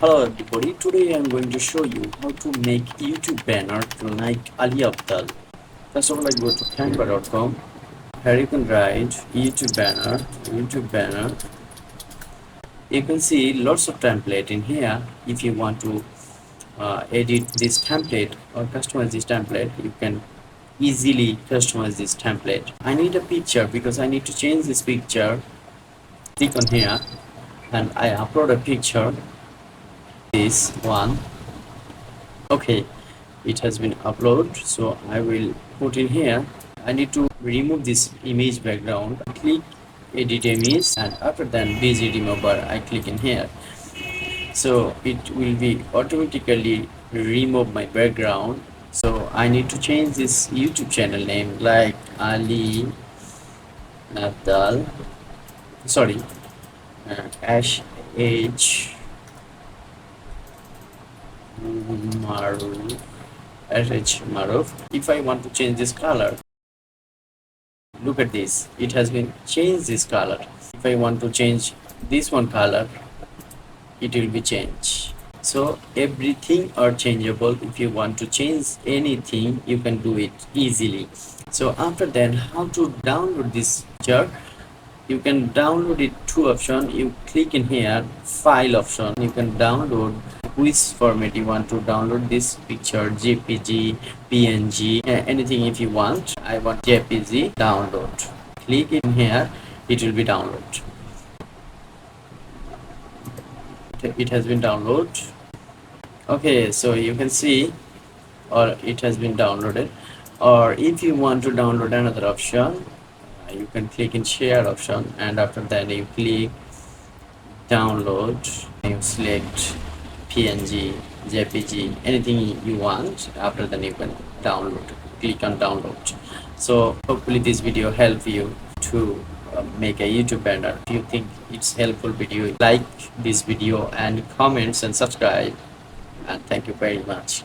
Hello everybody, today I'm going to show you how to make YouTube banner like Ali Abdal. First of all, I go to canva.com. Here you can write YouTube banner. You can see lots of template in here. If you want to edit this template or customize this template, you can easily customize this template. I need a picture because I need to change this picture. Click on here and I upload a picture. This one. Okay, it has been uploaded, so I will put in here. I need to remove this image background. Click edit image and after that busy remover I click in here, so it will be automatically remove my background. So I need to change this YouTube channel name like Ali Abdal, sorry, SH Maruf, SH Maruf. If I want to change this color, look at this, it has been changed this color. If I want to change this one color, it will be changed. So everything are changeable. If you want to change anything, you can do it easily. So after that, how to download this picture? You can download it two option. You click in here file option. You can download which format you want to download this picture, JPG, PNG, anything. If you want, I want JPG, download. Click in here, it will be download. It has been downloaded. Okay, so you can see, or it has been downloaded. Or if you want to download another option, you can click in share option and after that you click download. You select PNG, JPG, anything you want. After that you can download. Click on download. So hopefully this video help you to make a YouTube banner. If you think it's helpful video, like this video and comments and subscribe, and thank you very much.